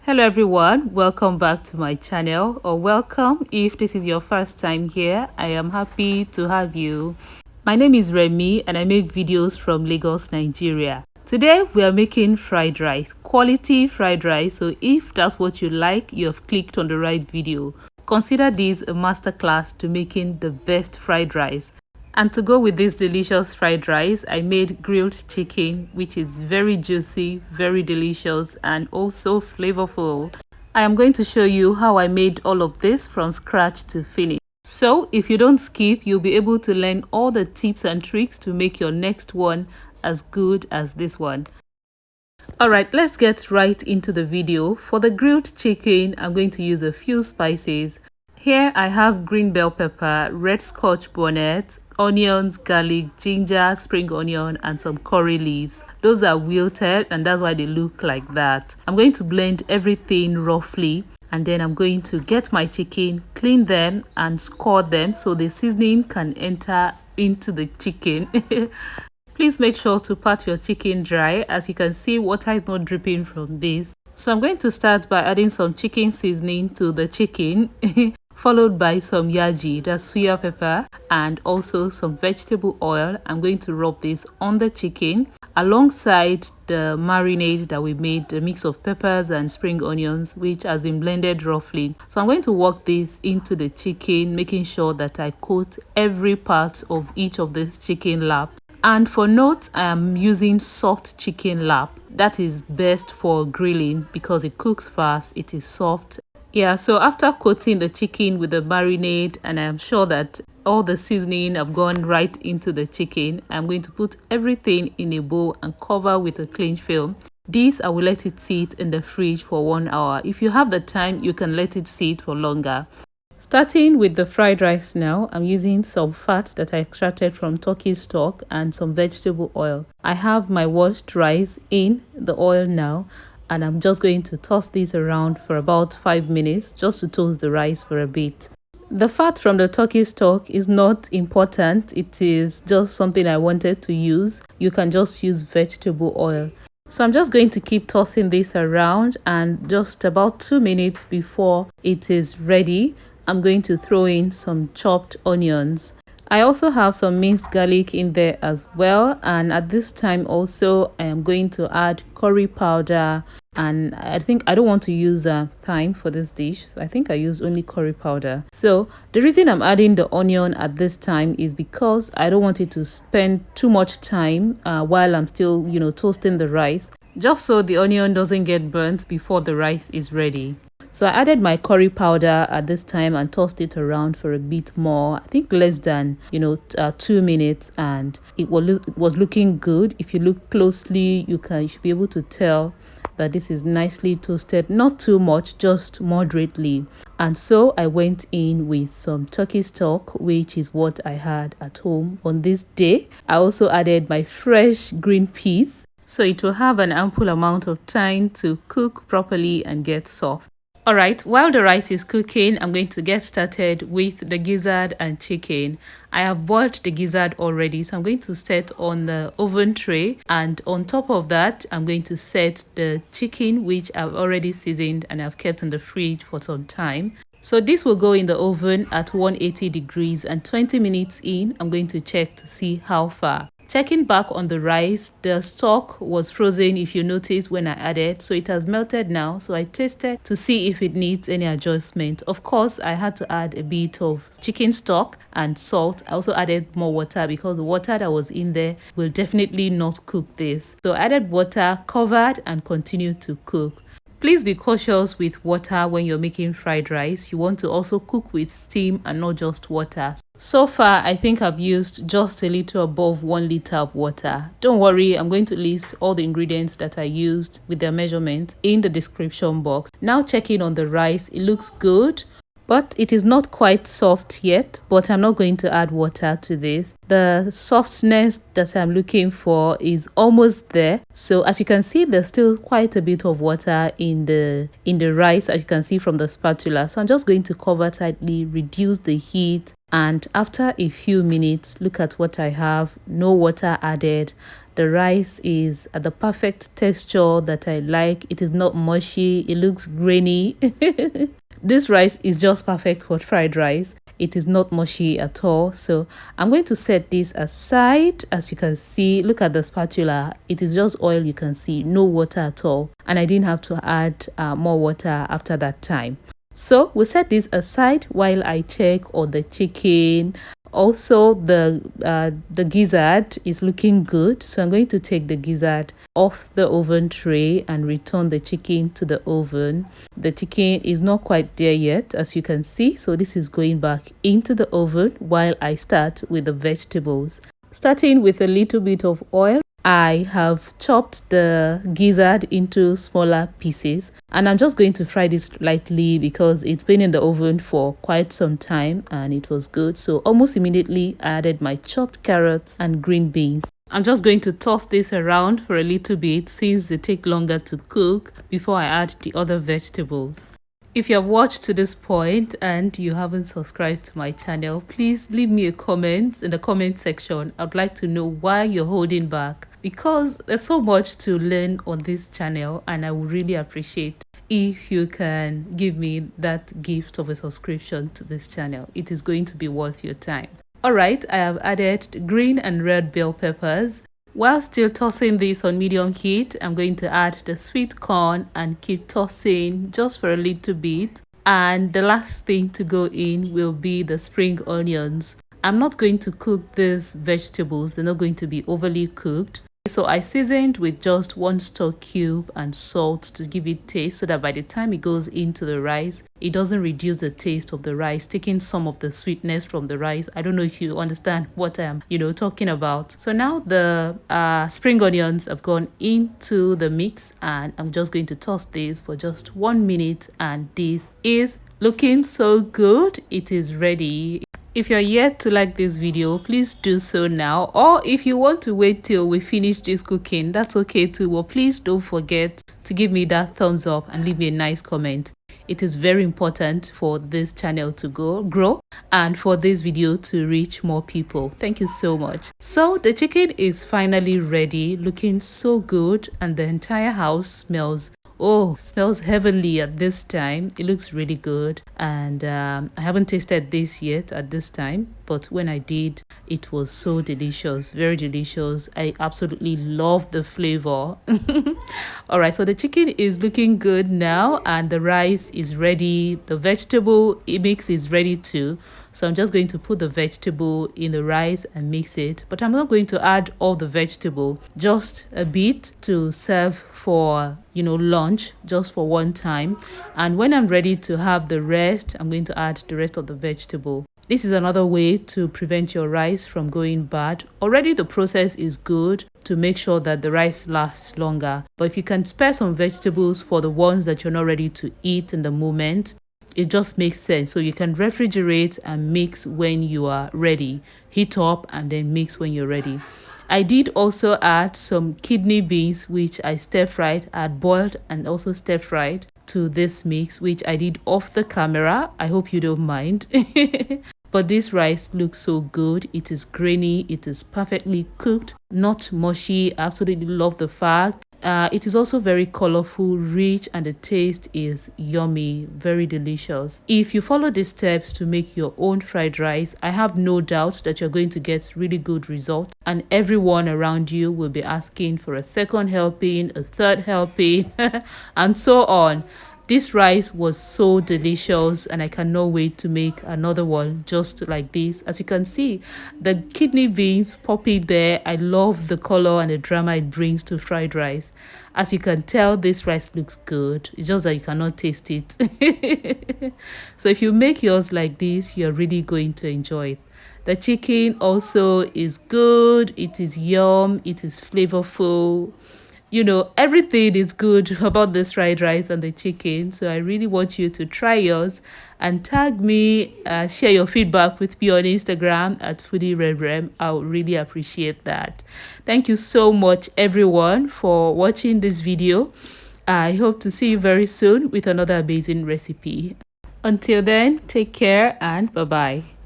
Hello everyone, welcome back to my channel, or welcome if this is your first time here. I am happy to have you. My name is Remy and I make videos from Lagos, Nigeria. Today we are making fried rice, quality fried rice. So if that's what you like, you have clicked on the right video. Consider this a masterclass to making the best fried rice. And to go with this delicious fried rice, I made grilled chicken, which is very juicy, very delicious, and also flavorful. I am going to show you how I made all of this from scratch to finish. So if you don't skip, you'll be able to learn all the tips and tricks to make your next one as good as this one. Alright, let's get right into the video. For the grilled chicken, I'm going to use a few spices. Here I have green bell pepper, red scotch bonnet, onions, garlic, ginger, spring onion, and some curry leaves. Those are wilted and that's why they look like that. I'm going to blend everything roughly and then I'm going to get my chicken, clean them and score them so the seasoning can enter into the chicken. Please make sure to pat your chicken dry. As you can see, water is not dripping from this. So I'm going to start by adding some chicken seasoning to the chicken. Followed by some yaji, that's Suya pepper, and also some vegetable oil. I'm going to rub this on the chicken alongside the marinade that we made, the mix of peppers and spring onions, which has been blended roughly. So I'm going to work this into the chicken, making sure that I coat every part of each of this chicken lap. And for note, I am using soft chicken lap. That is best for grilling because it cooks fast, it is soft. Yeah, so after coating the chicken with the marinade and I'm sure that all the seasoning have gone right into the chicken, I'm going to put everything in a bowl and cover with a cling film. This I will let it sit in the fridge for 1 hour. If you have the time, you can let it sit for longer. Starting with the fried rice now, I'm using some fat that I extracted from turkey stock and some vegetable oil. I have my washed rice in the oil now. And I'm just going to toss this around for about 5 minutes just to toast the rice for a bit. The fat from the turkey stock is not important. It is just something I wanted to use. You can just use vegetable oil. So I'm just going to keep tossing this around and just about 2 minutes before it is ready, I'm going to throw in some chopped onions. I also have some minced garlic in there as well, and at this time also I am going to add curry powder, and I think I don't want to use thyme for this dish, so I think I used only curry powder. So the reason I'm adding the onion at this time is because I don't want it to spend too much time while I'm still toasting the rice, just so the onion doesn't get burnt before the rice is ready. So I added my curry powder at this time and tossed it around for a bit more, I think less than 2 minutes, and it was looking good. If you look closely, you should be able to tell that this is nicely toasted, not too much, just moderately. And so I went in with some turkey stock, which is what I had at home on this day. I also added my fresh green peas, so it will have an ample amount of time to cook properly and get soft. Alright, while the rice is cooking, I'm going to get started with the gizzard and chicken. I have boiled the gizzard already, so I'm going to set on the oven tray, and on top of that, I'm going to set the chicken, which I've already seasoned and I've kept in the fridge for some time. So this will go in the oven at 180 degrees, and 20 minutes in, I'm going to check to see how far. Checking back on the rice, the stock was frozen if you notice when I added, so it has melted now. So I tasted to see if it needs any adjustment. Of course, I had to add a bit of chicken stock and salt. I also added more water because the water that was in there will definitely not cook this. So I added water, covered, and continued to cook. Please be cautious with water when you're making fried rice. You want to also cook with steam and not just water. So far, I think I've used just a little above 1 liter of water. Don't worry, I'm going to list all the ingredients that I used with their measurement in the description box. Now checking on the rice, it looks good, but it is not quite soft yet, but I'm not going to add water to this. The softness that I'm looking for is almost there. So as you can see, there's still quite a bit of water in the rice, as you can see from the spatula. So I'm just going to cover tightly, reduce the heat, and after a few minutes, look at what I have. No water added. The rice is at the perfect texture that I like. It is not mushy. It looks grainy. This rice is just perfect for fried rice. It is not mushy at all. So I'm going to set this aside. As you can see, look at the spatula. It is just oil, you can see, no water at all. And I didn't have to add more water after that time. So we'll set this aside while I check on the chicken. Also, the gizzard is looking good, so I'm going to take the gizzard off the oven tray and return the chicken to the oven. The chicken is not quite there yet, as you can see, so this is going back into the oven while I start with the vegetables. Starting with a little bit of oil, I have chopped the gizzard into smaller pieces, and I'm just going to fry this lightly because it's been in the oven for quite some time and it was good. So almost immediately I added my chopped carrots and green beans. I'm just going to toss this around for a little bit since they take longer to cook before I add the other vegetables. If you have watched to this point and you haven't subscribed to my channel, please leave me a comment in the comment section. I'd like to know why you're holding back, because there's so much to learn on this channel and I would really appreciate if you can give me that gift of a subscription to this channel. It is going to be worth your time. Alright, I have added green and red bell peppers. While still tossing this on medium heat, I'm going to add the sweet corn and keep tossing just for a little bit. And the last thing to go in will be the spring onions. I'm not going to cook these vegetables. They're not going to be overly cooked. So I seasoned with just 1 stock cube and salt to give it taste, so that by the time it goes into the rice, it doesn't reduce the taste of the rice, taking some of the sweetness from the rice. I don't know if you understand what I'm, talking about. So now the spring onions have gone into the mix and I'm just going to toss this for just 1 minute, and this is looking so good. It is ready. If you're yet to like this video, please do so now, or if you want to wait till we finish this cooking, that's okay too. Well, please don't forget to give me that thumbs up and leave me a nice comment. It is very important for this channel to grow and for this video to reach more people. Thank you so much. So the chicken is finally ready, looking so good, and the entire house smells heavenly at this time. It looks really good, and I haven't tasted this yet at this time, but when I did, it was so delicious, very delicious. I absolutely love the flavor. All right, so the chicken is looking good now, and the rice is ready. The vegetable mix is ready too. So I'm just going to put the vegetable in the rice and mix it, but I'm not going to add all the vegetable, just a bit to serve for lunch, just for one time. And when I'm ready to have the rest, I'm going to add the rest of the vegetable. This is another way to prevent your rice from going bad. Already the process is good to make sure that the rice lasts longer, but if you can spare some vegetables for the ones that you're not ready to eat in the moment, it just makes sense. So you can refrigerate and mix when you are ready. Heat up and then mix when you're ready. I did also add some kidney beans, which I stir-fried. I had boiled and also stir-fried to this mix, which I did off the camera. I hope you don't mind. But this rice looks so good. It is grainy. It is perfectly cooked, not mushy. I absolutely love the fact. It is also very colorful, rich, and the taste is yummy, very delicious. If you follow these steps to make your own fried rice, I have no doubt that you're going to get really good results, and everyone around you will be asking for a second helping, a third helping, and so on. This rice was so delicious, and I cannot wait to make another one just like this. As you can see, the kidney beans popping there. I love the color and the drama it brings to fried rice. As you can tell, this rice looks good. It's just that you cannot taste it. So if you make yours like this, you're really going to enjoy it. The chicken also is good. It is yum. It is flavorful. Everything is good about this fried rice and the chicken. So I really want you to try yours and tag me, share your feedback with me on Instagram at foodieremrem. I would really appreciate that. Thank you so much everyone for watching this video. I hope to see you very soon with another amazing recipe. Until then, take care and bye-bye.